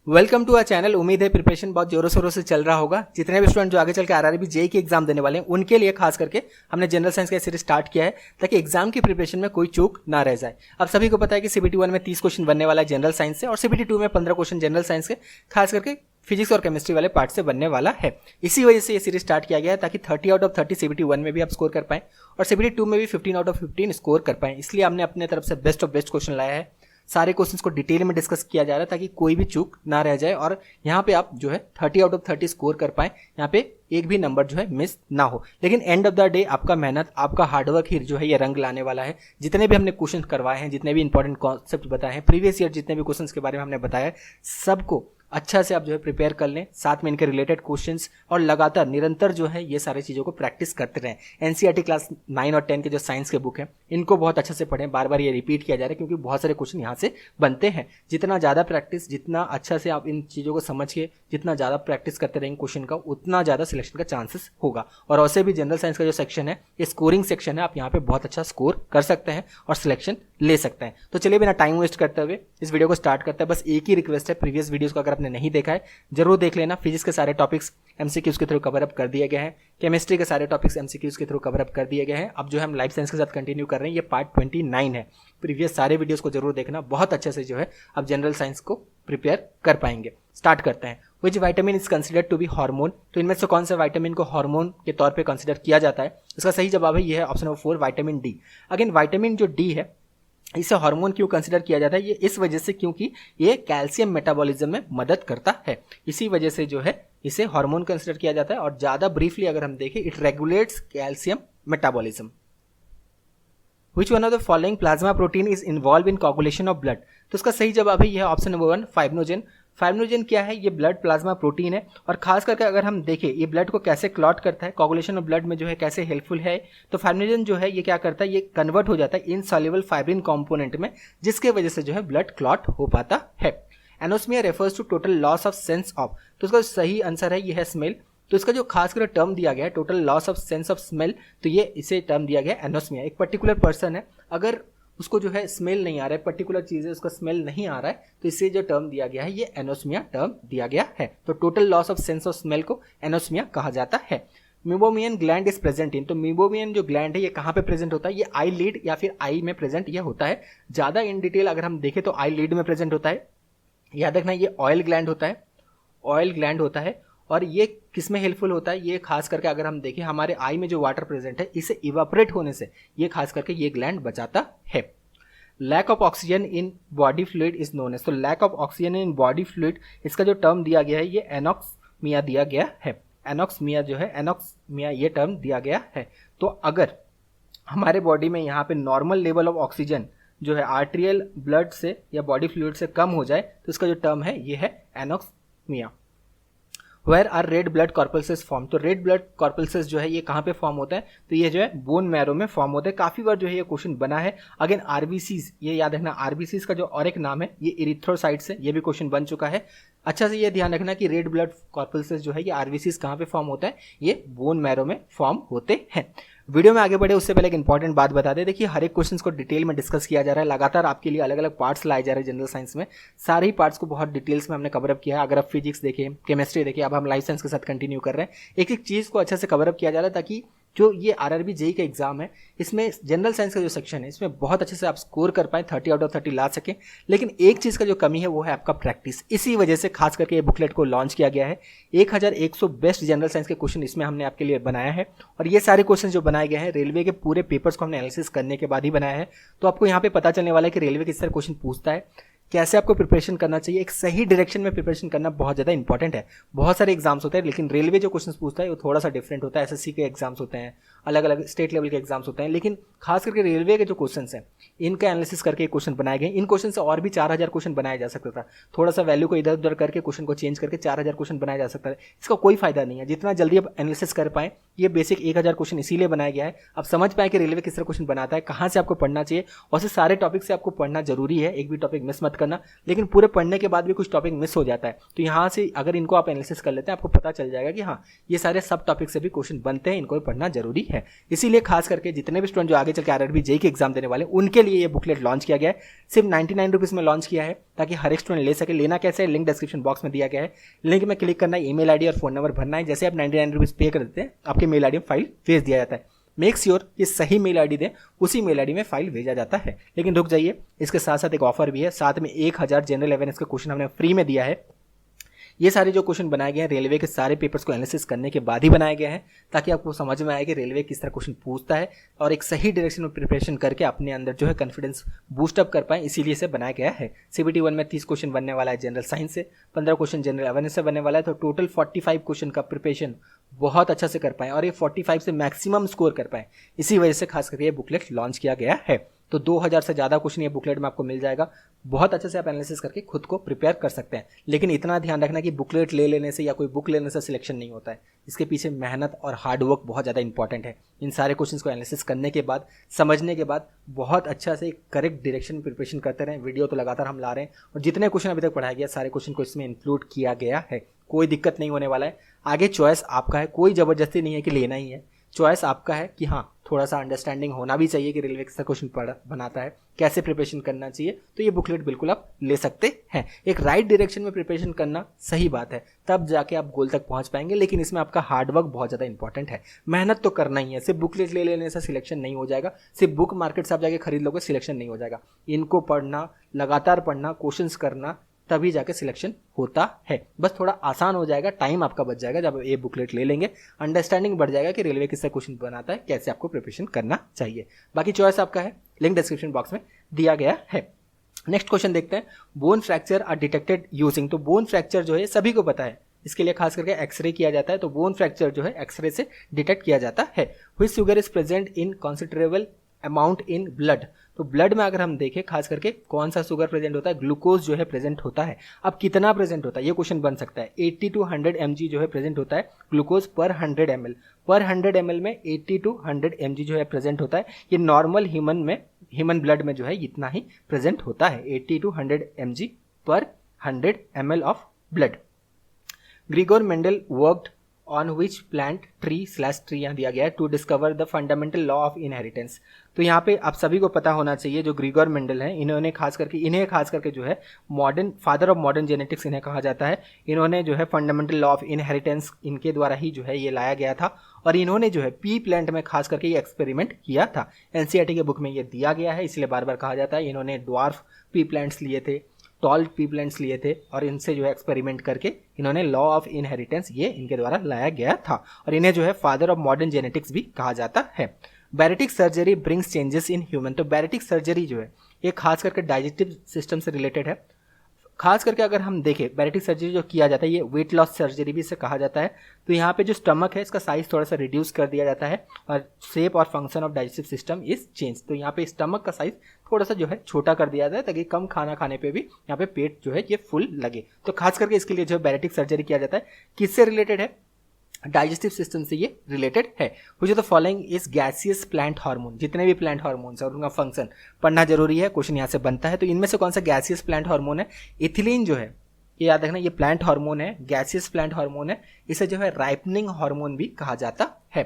Welcome to our channel. उम्मीद है preparation बहुत जोरों शोरों से चल रहा होगा। जितने भी स्टूडेंट जो आगे चल के आरआरबी जेईई की एग्जाम देने वाले हैं उनके लिए खास करके हमने जनरल साइंस का सीरीज स्टार्ट किया है ताकि एग्जाम की प्रिपरेशन में कोई चूक ना रह जाए। अब सभी को पता है कि सीबीटी 1 में 30 क्वेश्चन बनने वाला है जनरल साइंस से और सीबीटी 2 में 15 क्वेश्चन जनरल साइंस के खास करके फिजिक्स और केमिस्ट्री वाले पार्ट से बनने वाला है। इसी वजह से ये सीरीज स्टार्ट किया गया है ताकि 30 आउट ऑफ 30 सीबीटी 1 में भी आप स्कोर कर पाएं और सीबीटी 2 में भी 15 आउट ऑफ 15 स्कोर कर पाएं। इसलिए हमने अपने तरफ से बेस्ट ऑफ बेस्ट क्वेश्चन लाया है। सारे क्वेश्चंस को डिटेल में डिस्कस किया जा रहा है ताकि कोई भी चूक ना रह जाए और यहाँ पे आप जो है 30 आउट ऑफ 30 स्कोर कर पाएं। यहाँ पे एक भी नंबर जो है मिस ना हो। लेकिन एंड ऑफ द डे आपका मेहनत, आपका हार्डवर्क ही जो है ये रंग लाने वाला है। जितने भी हमने क्वेश्चन करवाए हैं, जितने भी इंपॉर्टेंट कॉन्सेप्ट बताए हैं, प्रीवियस ईयर जितने भी क्वेश्चन के बारे में हमने बताया है, सबको अच्छा से आप जो है प्रिपेयर कर लें, साथ में इनके रिलेटेड क्वेश्चंस और लगातार निरंतर जो है ये सारी चीज़ों को प्रैक्टिस करते रहें। एनसीईआरटी क्लास 9 और 10 के जो साइंस के बुक हैं इनको बहुत अच्छे से पढ़ें। बार बार ये रिपीट किया जा रहा है क्योंकि बहुत सारे क्वेश्चन यहाँ से बनते हैं। जितना ज़्यादा प्रैक्टिस, जितना अच्छा से आप इन चीज़ों को समझ के जितना ज़्यादा प्रैक्टिस करते रहेंगे क्वेश्चन का, उतना ज़्यादा सिलेक्शन का चांसेस होगा। और वैसे भी जनरल साइंस का जो सेक्शन है ये स्कोरिंग सेक्शन है, आप यहाँ पे बहुत अच्छा स्कोर कर सकते हैं और सिलेक्शन ले सकते हैं। तो चलिए बिना टाइम वेस्ट करते हुए इस वीडियो को स्टार्ट करते हैं। बस एक ही रिक्वेस्ट है, प्रीवियस वीडियोस को अगर आपने नहीं देखा है जरूर देख लेना। फिजिक्स के सारे टॉपिक्स एमसीक्यूज के थ्रू कवर अप कर दिए गए हैं, केमिस्ट्री के सारे टॉपिक्स एमसीक्यूज के थ्रू कवर अप कर दिए गए हैं। अब जो है हम लाइफ साइंस के साथ कंटिन्यू कर रहे हैं, ये पार्ट 29 है। प्रीवियस सारे वीडियोस को जरूर देखना, बहुत अच्छे से जो है आप जनरल साइंस को प्रिपेयर कर पाएंगे। स्टार्ट करते हैं। Which vitamin is considered to be hormone? तो इनमें से कौन से विटामिन को हार्मोन के तौर पे कंसिडर किया जाता है? इसका सही जवाब है ये है option number 4 vitamin D. Again vitamin जो डी है इसे हार्मोन क्यों कंसिडर किया जाता है? ये इस वजह से क्योंकि ये कैल्शियम मेटाबॉलिज्म में मदद करता है, इसी वजह से जो है इसे हार्मोन कंसिडर किया जाता है। और ज्यादा ब्रीफली अगर हम देखें, it regulates calcium metabolism. Which one of the following plasma protein is involved in coagulation of blood? तो इसका सही जवाब है यह ऑप्शन नंबर 1 फाइब्रिनोजेन। फाइब्रिनोजेन क्या है? ये ब्लड प्लाज्मा प्रोटीन है और खास करके अगर हम देखें ये ब्लड को कैसे क्लॉट करता है, कोगुलेशन ऑफ ब्लड में जो है कैसे हेल्पफुल है, तो फाइब्रिनोजेन जो है ये क्या करता है, ये कन्वर्ट हो जाता है इनसॉल्युबल फाइब्रिन कंपोनेंट में, जिसके वजह से जो है ब्लड क्लॉट हो पाता है। Anosmia refers to total loss of sense of, तो इसका सही आंसर है ये है स्मेल। तो इसका जो खास कर टर्म दिया गया है total loss of sense of smell, तो ये इसे टर्म दिया गया है एनोस्मिया। एक पर्टिकुलर पर्सन है, अगर उसको जो है स्मेल नहीं आ रहा है, पर्टिकुलर चीज़ है उसका स्मेल नहीं आ रहा है, तो इससे जो टर्म दिया गया है ये एनोस्मिया टर्म दिया गया है। तो total loss of sense of smell को एनोस्मिया कहा जाता है। मीबोमियन ग्लैंड इज प्रेजेंट इन, तो मीबोमियन जो ग्लैंड है ये कहाँ पे प्रेजेंट होता है? ये आई लीड या फिर आई में प्रेजेंट ये होता है। ज़्यादा इन डिटेल अगर हम देखें तो आई लीड में प्रेजेंट होता है। याद रखना ये ऑयल ग्लैंड होता है, ऑयल ग्लैंड होता है। और ये किस में हेल्पफुल होता है? ये खास करके अगर हम देखें हमारे आई में जो वाटर प्रेजेंट है इसे इवापोरेट होने से ये खास करके ये ग्लैंड बचाता है। Lack of oxygen in body fluid is known as, तो lack of oxygen in body fluid इसका जो टर्म दिया गया है ये एनॉक्समिया दिया गया है। एनॉक्समिया जो है, एनॉक्समिया ये टर्म दिया गया है। तो अगर हमारे बॉडी में यहाँ पे नॉर्मल लेवल ऑफ ऑक्सीजन जो है आर्टेरियल ब्लड से या बॉडी फ्लूइड से कम हो जाए तो इसका जो टर्म है ये है anoxemia. Where are red blood corpuscles form, तो रेड ब्लड कॉर्पल्सेस जो है ये कहाँ पे फॉर्म होता है? तो ये जो है बोन मैरो में फॉर्म होता है। काफी बार जो है ये क्वेश्चन बना है। अगेन आरबीसीज, ये याद रखना आरबीसीज का जो और एक नाम है ये इरिथ्रोसाइट्स है, ये भी क्वेश्चन बन चुका है। अच्छा से ये ध्यान रखना कि रेड ब्लड कॉर्पल्सेस जो है ये आरबीसीज कहाँ पे फॉर्म होता है? ये बोन मैरो में फॉर्म होते हैं। वीडियो में आगे बढ़े उससे पहले एक इंपॉर्टेंट बात बता दें। देखिए हर एक क्वेश्चन को डिटेल में डिस्कस किया जा रहा है, लगातार आपके लिए अलग अलग पार्ट्स लाए जा रहे हैं जनरल साइंस में। सारे ही पार्ट्स को बहुत डिटेल्स में हमने कवर अप किया है। अगर आप फिजिक्स देखें, केमिस्ट्री देखें, अब हम लाइफ साइंस के साथ कंटिन्यू कर रहे हैं। एक एक चीज़ को अच्छे से कवर अप किया जा रहा है ताकि जो ये आरआरबी जेईई का एग्जाम है इसमें जनरल साइंस का जो सेक्शन है इसमें बहुत अच्छे से आप स्कोर कर पाएं, 30 आउट ऑफ 30 ला सकें। लेकिन एक चीज़ का जो कमी है वो है आपका प्रैक्टिस। इसी वजह से खास करके ये बुकलेट को लॉन्च किया गया है। 1100 बेस्ट जनरल साइंस के क्वेश्चन इसमें हमने आपके लिए बनाया है और ये सारे क्वेश्चन जो बनाए गए हैं रेलवे के पूरे पेपर्स को हमने एनालिसिस करने के बाद ही बनाया है। तो आपको यहाँ पे पता चलने वाला है कि रेलवे किस तरह क्वेश्चन पूछता है, कैसे आपको प्रिपरेशन करना चाहिए। एक सही डायरेक्शन में प्रिपरेशन करना बहुत ज़्यादा इंपॉर्टेंट है। बहुत सारे एग्जाम्स होते हैं लेकिन रेलवे जो क्वेश्चन पूछता है वो थोड़ा सा डिफरेंट होता है। एसएससी के एग्जाम्स होते हैं, अलग अलग स्टेट लेवल के एग्जाम्स होते हैं, लेकिन खास करके रेलवे के जो क्वेश्चन हैं इनका एनालिसिस करके क्वेश्चन बनाए गए। इन क्वेश्चन से और भी 4000 क्वेश्चन बनाया जा सकता था। थोड़ा सा वैल्यू को इधर उधर करके क्वेश्चन को चेंज करके 4000 क्वेश्चन बनाया जा सकता है। इसका कोई फायदा नहीं है। जितना जल्दी आप एनालिसिस कर पाएं, ये बेसिक 1000 क्वेश्चन इसीलिए बनाया गया है। आप समझ पाए कि रेलवे किस तरह क्वेश्चन बनाता है, कहाँ से आपको पढ़ना चाहिए। और से सारे टॉपिक से आपको पढ़ना जरूरी है, एक भी टॉपिक मिस मत करना। लेकिन पूरे पढ़ने के बाद भी कुछ टॉपिक मिस हो जाता है, तो यहाँ से अगर इनको आप एनालिसिस कर लेते हैं आपको पता चल जाएगा कि हाँ ये सारे सब टॉपिक से भी क्वेश्चन बनते हैं, इनको भी पढ़ना जरूरी है। इसीलिए खास करके जितने भी स्टूडेंट जो आगे चल के आरआरबी जेईई के एग्जाम देने वाले उनके लिए ये बुकलेट लॉन्च किया गया है। सिर्फ 99 रुपीज़ में लॉन्च किया है ताकि हर एक स्टूडेंट ले सके। लेना कैसे है, लिंक डिस्क्रिप्शन बॉक्स में दिया गया है। लिंक में क्लिक करना है, ईमेल आईडी और फोन नंबर भरना है। जैसे आप 99 रुपीज़ पे कर देते हैं आपके मेल आईडी में फाइल भेज दिया जाता है। मेक श्योर कि सही मेल आईडी दें, उसी मेल आईडी में फाइल भेजा जाता है। लेकिन रुक जाइए, इसके साथ साथ एक ऑफर भी है। साथ में 1000 जनरल अवेयरनेस के क्वेश्चन हमने फ्री में दिया है। ये सारे जो क्वेश्चन बनाए गए हैं रेलवे के सारे पेपर्स को एनालिसिस करने के बाद ही बनाए गए हैं, ताकि आपको समझ में आए कि रेलवे किस तरह क्वेश्चन पूछता है और एक सही डायरेक्शन में प्रिपरेशन करके अपने अंदर जो है कॉन्फिडेंस बूस्ट अप कर पाए। इसीलिए इसे बनाया गया है। CBT 1 में 30 क्वेश्चन बनने वाला है जनरल साइंस से, 15 क्वेश्चन जनरल अवेयरनेस से बनने वाला है। तो टोटल 45 क्वेश्चन का प्रिपरेशन बहुत अच्छा से कर पाएँ और ये 45 से मैक्सिमम स्कोर कर पाएँ। इसी वजह से खास करके ये बुकलेट लॉन्च किया गया है। तो 2000 से ज़्यादा क्वेश्चन ये बुकलेट में आपको मिल जाएगा। बहुत अच्छे से आप एनालिसिस करके खुद को प्रिपेयर कर सकते हैं। लेकिन इतना ध्यान रखना कि बुकलेट ले लेने से या कोई बुक लेने से सिलेक्शन नहीं होता है। इसके पीछे मेहनत और हार्डवर्क बहुत ज़्यादा इंपॉर्टेंट है। इन सारे क्वेश्चंस को एनालिसिस करने के बाद, समझने के बाद बहुत अच्छा से करेक्ट डायरेक्शन प्रिपरेशन करते रहें। वीडियो तो लगातार हम ला रहे हैं और जितने क्वेश्चन अभी तक पढ़ाया गया सारे क्वेश्चन को इसमें इंक्लूड किया गया है। कोई दिक्कत नहीं होने वाला है। आगे चॉइस आपका है, कोई ज़बरदस्ती नहीं है कि लेना ही है। चॉइस आपका है कि हाँ, थोड़ा सा अंडरस्टैंडिंग होना भी चाहिए कि रेलवे किस क्वेश्चन बनाता है, कैसे प्रिपरेशन करना चाहिए। तो ये बुकलेट बिल्कुल आप ले सकते हैं। एक राइट डायरेक्शन में प्रिपरेशन करना सही बात है, तब जाके आप गोल तक पहुंच पाएंगे। लेकिन इसमें आपका हार्डवर्क बहुत ज़्यादा इंपॉर्टेंट है। मेहनत तो करना ही है। सिर्फ बुकलेट ले लेने से सिलेक्शन नहीं हो जाएगा। सिर्फ बुक मार्केट से आप जाके खरीद लोगे सिलेक्शन नहीं हो जाएगा। इनको पढ़ना, लगातार पढ़ना, क्वेश्चंस करना, तभी जाके सिलेक्शन होता है। बस थोड़ा आसान हो जाएगा, टाइम आपका बच जाएगा जब ये बुकलेट ले लेंगे। अंडरस्टैंडिंग बढ़ जाएगा कि रेलवे किससे क्वेश्चन बनाता है, कैसे आपको प्रिपरेशन करना चाहिए। बाकी चॉइस आपका है, लिंक डिस्क्रिप्शन बॉक्स में दिया गया है। नेक्स्ट क्वेश्चन देखते हैं। Bone fracture are detected using. तो बोन फ्रैक्चर जो है सभी को पता है, इसके लिए खास करके एक्सरे किया जाता है। तो बोन फ्रैक्चर जो है एक्सरे से डिटेक्ट किया जाता है। Which sugar is present in considerable amount in blood. तो ब्लड में अगर हम देखें खास करके कौन सा शुगर प्रेजेंट होता है, ग्लूकोज जो है प्रेजेंट होता है। अब कितना प्रेजेंट होता है ये क्वेश्चन बन सकता है। 80 to 100 mg जो है प्रेजेंट होता है ग्लूकोज पर 100 ml। पर 100 ml में 80 to 100 mg जो है प्रेजेंट होता है। ये नॉर्मल ह्यूमन ब्लड में जो है इतना ही प्रेजेंट होता है, 80 to 100 mg पर 100 ml of blood. Gregor Mendel worked on which plant tree यहाँ दिया गया है to discover the fundamental law of inheritance. तो यहाँ पे आप सभी को पता होना चाहिए, जो ग्रिगोर मेंडल हैं इन्हें खास करके जो है modern father of modern genetics इन्हें कहा जाता है। इन्होंने जो है फंडामेंटल लॉ ऑफ इनहेरिटेंस इनके द्वारा ही जो है ये लाया गया था। और इन्होंने जो है पी प्लांट में खास करके ये एक्सपेरिमेंट किया था। एनसीईआरटी के बुक में ये दिया गया है, इसलिए बार बार कहा जाता है। इन्होंने ड्वार्फ पी प्लांट्स लिए थे, टॉल पी प्लांट्स लिए थे और इनसे जो है एक्सपेरिमेंट करके इन्होंने लॉ ऑफ इनहेरिटेंस ये इनके द्वारा लाया गया था। और इन्हें जो है फादर ऑफ मॉडर्न जेनेटिक्स भी कहा जाता है। Bariatric surgery brings changes in human. तो बैरेटिक सर्जरी जो है ये खास करके डाइजेस्टिव सिस्टम से रिलेटेड है। खास करके अगर हम देखें बैरेटिक सर्जरी जो किया जाता है ये वेट लॉस सर्जरी भी इसे कहा जाता है। तो यहाँ पे जो स्टमक है इसका साइज थोड़ा सा रिड्यूस कर दिया जाता है और शेप और function of digestive system is change. तो यहाँ पे स्टमक का साइज थोड़ा सा जो है छोटा कर दिया जाता है ताकि कम खाना खाने पे भी यहाँ पे पेट जो है ये फुल लगे। तो खास करके इसके लिए जो बैरेटिक सर्जरी किया जाता है। किससे रिलेटेड है, डाइजेस्टिव सिस्टम से ये रिलेटेड है। Which of the following is gaseous plant hormone. जितने भी प्लांट हार्मोन्स है और उनका फंक्शन पढ़ना जरूरी है, क्वेश्चन यहाँ से बनता है। तो इनमें से कौन सा गैसियस प्लांट हार्मोन है, इथिलीन जो है ये याद रखना, ये प्लांट हार्मोन है, गैसियस प्लांट हार्मोन है। इसे जो है राइपनिंग हार्मोन भी कहा जाता है।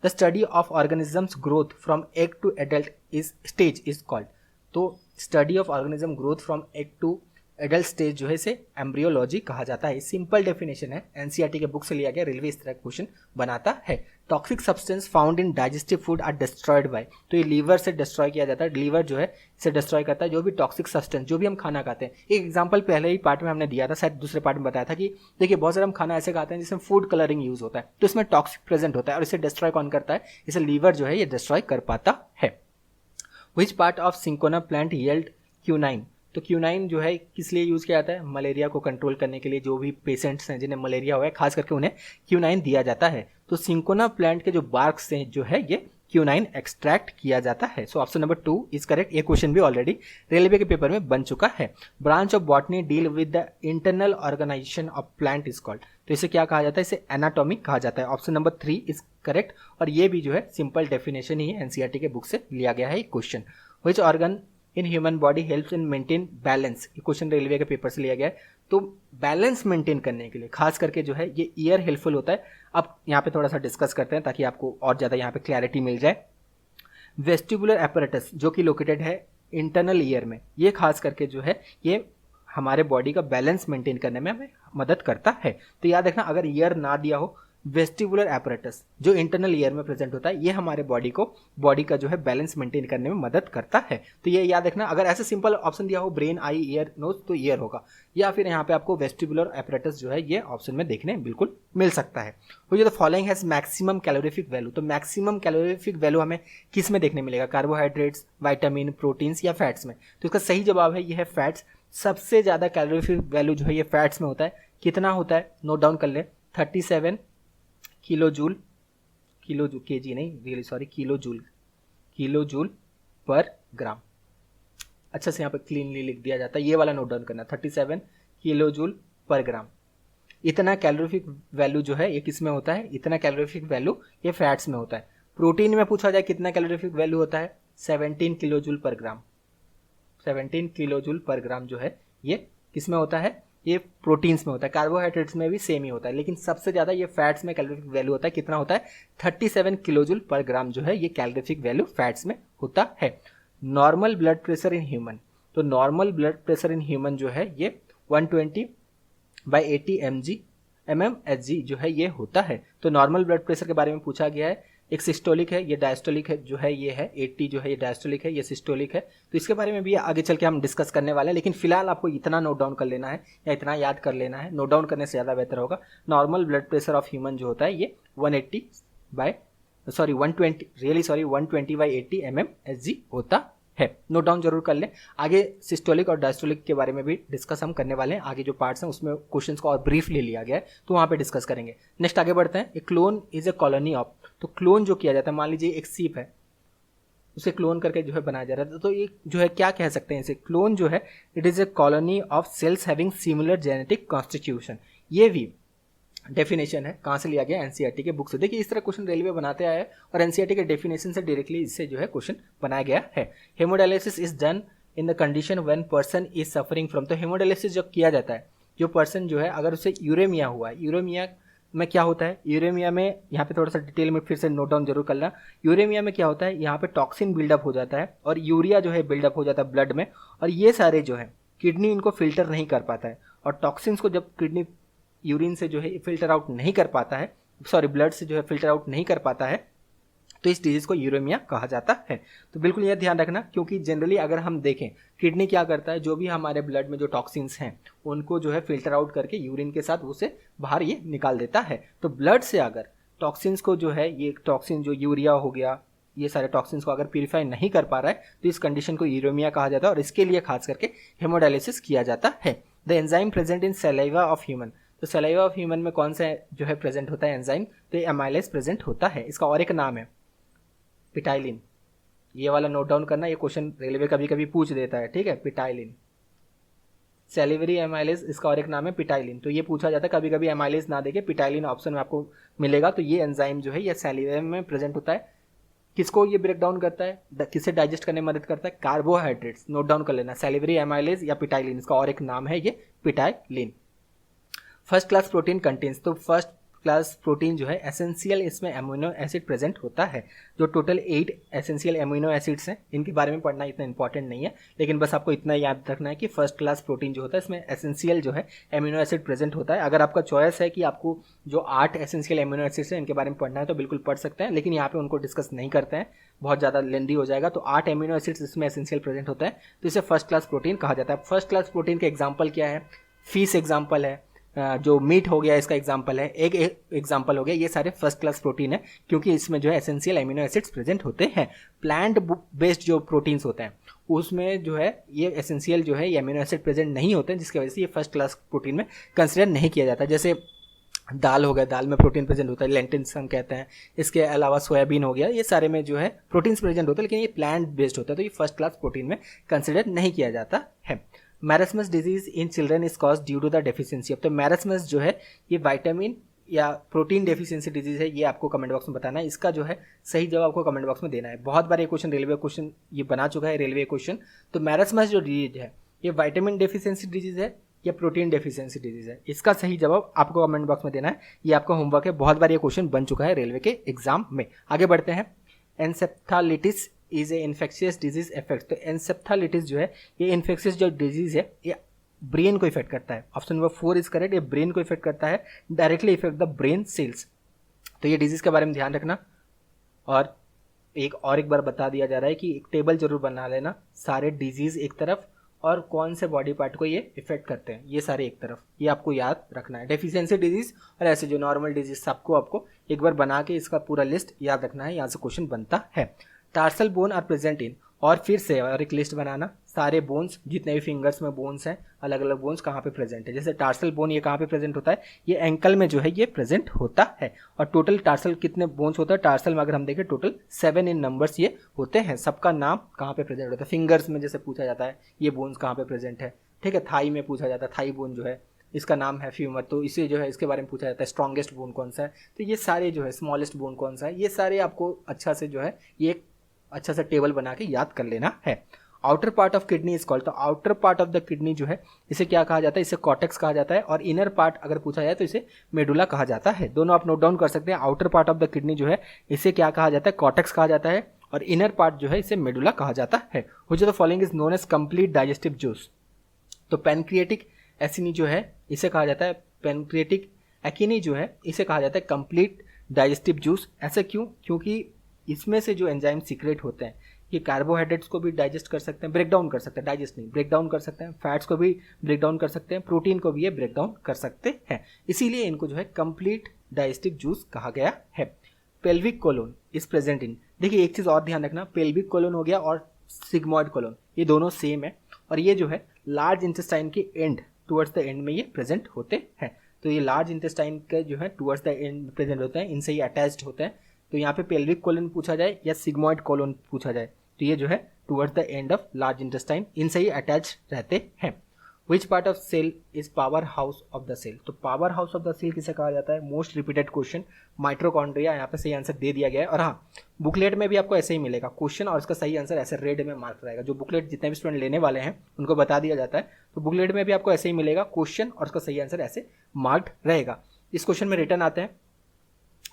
The study of organisms growth from egg to adult is stage is called. तो study of organism growth from egg to adult stage जो है इसे एम्ब्रियोलॉजी कहा जाता है। सिंपल डेफिनेशन है, एनसीईआरटी के बुक से लिया गया। रेलवे इस तरह क्वेश्चन बनाता है। Toxic substance found in digestive food are destroyed by. तो ये लीवर से डिस्ट्रॉय किया जाता है। लीवर जो है इसे डिस्ट्रॉय करता है जो भी टॉक्सिक सब्सटेंस जो भी हम खाना खाते हैं। एक एग्जांपल पहले ही पार्ट में हमने दिया था, शायद दूसरे पार्ट में बताया था कि देखिए बहुत सारे हम खाना ऐसे खाते हैं जिसमें फूड कलरिंग यूज होता है, तो इसमें टॉक्सिक प्रेजेंट होता है और इसे डिस्ट्रॉय कौन करता है, इसे लीवर जो है ये डिस्ट्रॉय कर पाता है। Which part of cinchona plant yield quinine. तो क्यूनाइन जो है किस लिए यूज़ किया जाता है, मलेरिया को कंट्रोल करने के लिए। जो भी पेशेंट्स हैं जिन्हें मलेरिया हुआ है खास करके उन्हें क्यूनाइन दिया जाता है। तो सिंकोना प्लांट के जो बार्क से जो है ये क्यूनाइन एक्सट्रैक्ट किया जाता है। So option number 2 is correct. ये क्वेश्चन भी ऑलरेडी रेलवे के पेपर में बन चुका है। Branch of botany deal with the internal organisation of plant is called. तो इसे क्या कहा जाता है, इसे एनाटॉमी कहा जाता है। Option number 3 is correct. और ये भी जो है सिंपल डेफिनेशन ही है, एनसीईआरटी के बुक से लिया गया है question. Which organ in human body helps in maintain balance. ये क्वेश्चन रेलवे के पेपर से लिया गया है। तो बैलेंस मेंटेन करने के लिए खास करके जो है ये ईयर हेल्पफुल होता है। अब यहाँ पे थोड़ा सा डिस्कस करते हैं ताकि आपको और ज़्यादा यहाँ पे क्लैरिटी मिल जाए। वेस्टिबुलर एपरेटस जो कि लोकेटेड है इंटरनल ईयर में, ये खास करके जो है ये हमारे बॉडी का बैलेंस मेंटेन करने में हमें मदद करता है। तो याद रखना, अगर ईयर ना दिया हो, वेस्टिबुलर एपरेटस जो इंटरनल ईयर में प्रेजेंट होता है, ये हमारे बॉडी का जो है बैलेंस मेंटेन करने में मदद करता है। तो ये याद रखना, अगर ऐसे सिंपल ऑप्शन दिया हो ब्रेन, आई, ईयर, नोज, तो ईयर होगा, या फिर यहाँ पे आपको वेस्टिबुलर एपरेटस जो है ये ऑप्शन में देखने बिल्कुल मिल सकता है। तो ये the following has maximum calorific value, तो मैक्सिमम कैलोरीफिक वैल्यू हमें किस में देखने मिलेगा? कार्बोहाइड्रेट्स, वाइटामिन, प्रोटीन्स या फैट्स में? तो इसका सही जवाब है ये है फैट्स। सबसे ज़्यादा कैलोरीफिक वैल्यू जो है ये फैट्स में होता है। कितना होता है? नोट डाउन कर ले, 37 किलो जूल पर ग्राम। अच्छा से यहाँ पर क्लीनली लिख दिया जाता है, ये वाला नोट डाउन करना, 37 किलो जूल पर ग्राम। इतना कैलोरीफिक वैल्यू जो है ये किस में होता है? इतना कैलोरीफिक वैल्यू ये फैट्स में होता है। प्रोटीन में पूछा जाए कितना कैलोरीफिक वैल्यू होता है? 17 किलो जूल पर ग्राम। 17 किलो जूल पर ग्राम जो है ये किस में होता है? ये प्रोटीन्स में होता है। कार्बोहाइड्रेट्स में भी सेम ही होता है, लेकिन सबसे ज़्यादा ये फैट्स में कैलोरीफिक वैल्यू होता है। कितना होता है? 37 किलो जूल पर ग्राम जो है ये कैलोरीफिक वैल्यू फैट्स में होता है। Normal blood pressure in human, तो normal blood pressure in human जो है ये 120/80 mmHg जो है ये होता है। तो नॉर्मल ब्लड प्रेशर के बारे में पूछा गया है। एक सिस्टोलिक है, ये डायस्टोलिक है, जो है ये है 80 जो है ये डायस्टोलिक है, ये सिस्टोलिक है। तो इसके बारे में भी आगे चल के हम डिस्कस करने वाले हैं, लेकिन फिलहाल आपको इतना नोट डाउन कर लेना है या इतना याद कर लेना है, नोट डाउन करने से ज़्यादा बेहतर होगा। Normal blood pressure of human जो होता है ये 120/80 mmHg होता है। नोट डाउन जरूर कर लें। आगे सिस्टोलिक और डायस्टोलिक के बारे में भी डिस्कस हम करने वाले हैं। आगे जो पार्ट्स हैं उसमें क्वेश्चंस को और ब्रीफ ले लिया गया है, तो वहाँ पे डिस्कस करेंगे। नेक्स्ट आगे बढ़ते हैं। A clone is a colony of, तो क्लोन जो किया जाता है, मान लीजिए एक सीप है, उसे क्लोन करके जो है बनाया जा रहा है, तो ये जो है क्या कह सकते हैं इसे? क्लोन जो है it is a colony of sales having similar genetic constitution. ये भी डेफिनेशन है, कहाँ से लिया गया? एनसीईआरटी के बुक से। देखिए इस तरह क्वेश्चन रेलवे बनाते आए और एनसीईआरटी के डेफिनेशन से डायरेक्टली इससे जो है क्वेश्चन बनाया गया है। Hemodialysis is done in the condition when person is suffering from, तो हेमोडायलिसिस जब किया जाता है, जो पर्सन जो है अगर उसे यूरेमिया हुआ है, यूरेमिया में क्या होता है? यूरेमिया में यहाँ पे थोड़ा सा डिटेल में फिर से नोट डाउन जरूर करना। यूरेमिया में क्या होता है? यहाँ पे टॉक्सिन बिल्डअप हो जाता है और यूरिया जो है बिल्डअप हो जाता है ब्लड में, और ये सारे जो है किडनी इनको फिल्टर नहीं कर पाता है, और टॉक्सिन्स को जब किडनी यूरिन से जो है फिल्टर आउट नहीं कर पाता है, ब्लड से जो है फिल्टर आउट नहीं कर पाता है, तो इस डिजीज को यूरेमिया कहा जाता है। तो बिल्कुल यह ध्यान रखना, क्योंकि जनरली अगर हम देखें किडनी क्या करता है, जो भी हमारे ब्लड में जो टॉक्सिन्स हैं उनको जो है फिल्टर आउट करके यूरिन के साथ उसे बाहर ये निकाल देता है। तो ब्लड से अगर टॉक्सिन्स को जो है, ये टॉक्सिन जो यूरिया हो गया, ये सारे टॉक्सिन्स को अगर प्यूरिफाई नहीं कर पा रहा है, तो इस कंडीशन को यूरेमिया कहा जाता है, और इसके लिए खास करके हेमोडायलिसिस किया जाता है। The enzyme present in saliva of human, तो सलाइवा ऑफ ह्यूमन में कौन सा जो है प्रेजेंट होता है एंजाइम? तो ये एमाइलेज प्रेजेंट होता है। इसका और एक नाम है पिटाइलिन, ये वाला नोट डाउन करना, ये क्वेश्चन रेलवे कभी कभी पूछ देता है, ठीक है? पिटाइलिन, सैलिवरी एमाइलेज, इसका और एक नाम है पिटाइलिन। तो ये पूछा जाता है कभी कभी, एमाइलेज ना देके पिटाइलिन ऑप्शन में आपको मिलेगा। तो ये एंजाइम जो है ये सैलिवा में प्रेजेंट होता है। किसको ये ब्रेक डाउन करता है, किसे डाइजेस्ट करने में मदद करता है? कार्बोहाइड्रेट्स। नोट डाउन कर लेना, सैलिवरी एमाइलेज या पिटाइलिन, इसका और एक नाम है ये पिटाइलिन। फर्स्ट क्लास प्रोटीन कंटेन्स, तो फर्स्ट क्लास प्रोटीन जो है एसेंशियल, इसमें एमिनो एसिड प्रेजेंट होता है। जो टोटल 8 एसेंशियल एमिनो एसिड्स हैं, इनके बारे में पढ़ना इतना इंपॉर्टेंट नहीं है, लेकिन बस आपको इतना याद रखना है कि फर्स्ट क्लास प्रोटीन जो होता है इसमें एसेंशियल जो है एमिनो एसिड प्रेजेंट होता है। अगर आपका चॉइस है कि आपको जो 8 एसेंशियल एमिनो एसिड्स हैं इनके बारे में पढ़ना है तो बिल्कुल पढ़ सकते हैं, लेकिन यहाँ पे उनको डिस्कस नहीं करते हैं, बहुत ज़्यादा लेंदी हो जाएगा। तो 8 एमिनो एसिड्स इसमें एसेंशियल प्रेजेंट होता है, तो इसे फर्स्ट क्लास प्रोटीन कहा जाता है। फर्स्ट क्लास प्रोटीन के एग्जाम्पल क्या है? फिश एग्जाम्पल है, जो मीट हो गया इसका एग्जाम्पल है, एग एग्जाम्पल हो गया, ये सारे फर्स्ट क्लास प्रोटीन है, क्योंकि इसमें जो है एसेंशियल एमिनो एसिड्स प्रेजेंट होते हैं। प्लांट बेस्ड जो प्रोटीन्स होते हैं उसमें जो है ये एसेंशियल जो है ये एमिनो एसिड प्रेजेंट नहीं होते हैं, जिसकी वजह से ये फर्स्ट क्लास प्रोटीन में कंसिडर नहीं किया जाता। जैसे दाल हो गया, दाल में प्रोटीन प्रेजेंट होता है, लेंटिल्स हम कहते हैं, इसके अलावा सोयाबीन हो गया, ये सारे में जो है प्रोटीन्स प्रेजेंट होते हैं, लेकिन ये प्लांट बेस्ड होता है, तो ये फर्स्ट क्लास प्रोटीन में कंसिडर नहीं किया जाता है। Marasmus disease in children is cause due to the deficiency of, तो मैरास्मस जो है ये विटामिन या प्रोटीन डेफिशिएंसी डिजीज है, ये आपको कमेंट बॉक्स में बताना है। इसका जो है सही जवाब आपको कमेंट बॉक्स में देना है। बहुत बार ये क्वेश्चन रेलवे क्वेश्चन ये बना चुका है, रेलवे क्वेश्चन। तो मैरास्मस जो डिजीज है ये विटामिन डेफिशिएंसी डिजीज है या प्रोटीन डेफिशिएंसी डिजीज है? इसका सही जवाब आपको कमेंट बॉक्स में देना है। ये आपका होमवर्क है, बहुत बार ये क्वेश्चन बन चुका है रेलवे के एग्जाम में। आगे बढ़ते हैं। Encephalitis is a infectious disease effect. तो एनसेफ्थालिटिस जो है ये इन्फेक्शियस जो डिजीज है ये ब्रेन को इफेक्ट करता है। Option number 4 is correct. ये ब्रेन को इफेक्ट करता है, directly effect the brain cells. तो ये डिजीज के बारे में ध्यान रखना। और एक बार बता दिया जा रहा है कि एक टेबल जरूर बना लेना, सारे डिजीज एक तरफ और कौन से बॉडी पार्ट को ये इफेक्ट करते हैं, ये सारे एक तरफ, ये आपको याद रखना है। डेफिशिएंसी डिजीज और ऐसे जो नॉर्मल डिजीज सबको आपको एक बार बना के इसका पूरा लिस्ट याद रखना है, यहाँ से क्वेश्चन बनता है। Tarsal bone are present in, और फिर से और एक लिस्ट बनाना, सारे बोन्स जितने भी फिंगर्स में बोन्स हैं, अलग अलग बोन्स कहाँ पे प्रेजेंट है। जैसे टार्सल बोन ये कहाँ पे प्रेजेंट होता है, ये एंकल में जो है ये प्रेजेंट होता है। और टोटल टार्सल कितने बोन्स होता है, टार्सल में अगर हम देखें टोटल 7 इन नंबर्स ये होते हैं। सबका नाम कहाँ पे प्रेजेंट होता है, फिंगर्स में जैसे पूछा जाता है ये बोन्स कहाँ पे प्रेजेंट है, ठीक है। थाई में पूछा जाता है, थाई बोन जो है इसका नाम है फ्यूमर, तो इसे जो है इसके बारे में पूछा जाता है स्ट्रॉन्गेस्ट बोन कौन सा है। तो ये सारे जो है स्मॉलेस्ट बोन कौन सा है, ये सारे आपको अच्छा से जो है ये अच्छा सा टेबल बना के याद कर लेना है। Outer part of kidney is called, तो outer part of the kidney जो है इसे क्या कहा जाता है, इसे कॉर्टेक्स कहा जाता है। और इनर पार्ट अगर पूछा जाए तो इसे मेडुला कहा जाता है। दोनों आप नोट डाउन कर सकते हैं। Outer part of the kidney जो है इसे क्या कहा जाता है, कॉर्टेक्स कहा जाता है, और इनर पार्ट जो है इसे मेडुला कहा जाता है। Which of the following is known as complete digestive juice, तो पैनक्रिएटिक एसिनी जो है इसे कहा जाता है, पैनक्रिएटिक एकिनी जो है इसे कहा जाता है कंप्लीट डाइजेस्टिव जूस। ऐसा क्यों, क्योंकि इसमें से जो एंजाइम सीक्रेट होते हैं ये कार्बोहाइड्रेट्स को भी डाइजेस्ट कर सकते हैं, ब्रेक डाउन कर सकते हैं, डाइजेस्ट नहीं ब्रेक डाउन कर सकते हैं, फैट्स को भी ब्रेक डाउन कर सकते हैं, प्रोटीन को भी ये ब्रेक डाउन कर सकते हैं, इसीलिए इनको जो है कंप्लीट डाइजेस्टिव जूस कहा गया है। Pelvic colon is present in, देखिए एक चीज और ध्यान रखना, पेल्विक कोलोन हो गया और सिग्मॉइड कोलोन ये दोनों सेम है, और ये जो है लार्ज इंटेस्टाइन के एंड टुवर्ड्स द एंड में ये प्रेजेंट होते हैं। तो ये लार्ज इंटेस्टाइन के जो है टुवर्ड्स द एंड प्रेजेंट होते हैं, इनसे ये अटैच्ड होते हैं। तो यहाँ पे पेल्विक कोलोन पूछा जाए या सिग्मॉइड कोलोन पूछा जाए तो ये जो है towards the end of large intestine, इनसे ही अटैच रहते हैं। Which part of cell is power house of the cell, तो power house of the cell किसे कहा जाता है, मोस्ट रिपीटेड क्वेश्चन माइटोकॉन्ड्रिया, यहाँ पे सही आंसर दे दिया गया है। और हाँ बुकलेट में भी आपको ऐसे ही मिलेगा क्वेश्चन और इसका सही आंसर ऐसे रेड में मार्क रहेगा। जो बुकलेट जितने भी स्टूडेंट लेने वाले हैं उनको बता दिया जाता है, तो बुकलेट में भी आपको ऐसे ही मिलेगा क्वेश्चन और उसका सही आंसर ऐसे मार्क्ड रहेगा। इस क्वेश्चन में रिटर्न आते हैं,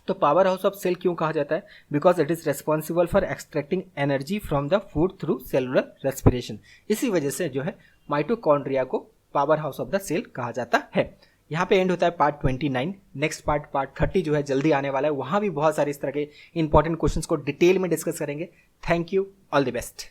तो पावर हाउस ऑफ सेल क्यों कहा जाता है, because it is responsible for extracting energy from the food through cellular respiration. इसी वजह से जो है माइटोकॉन्ड्रिया को power house of the cell कहा जाता है। यहाँ पे एंड होता है पार्ट 29। नेक्स्ट पार्ट 30 जो है जल्दी आने वाला है, वहाँ भी बहुत सारे इस तरह के इंपॉर्टेंट क्वेश्चंस को डिटेल में डिस्कस करेंगे। Thank you, all the best.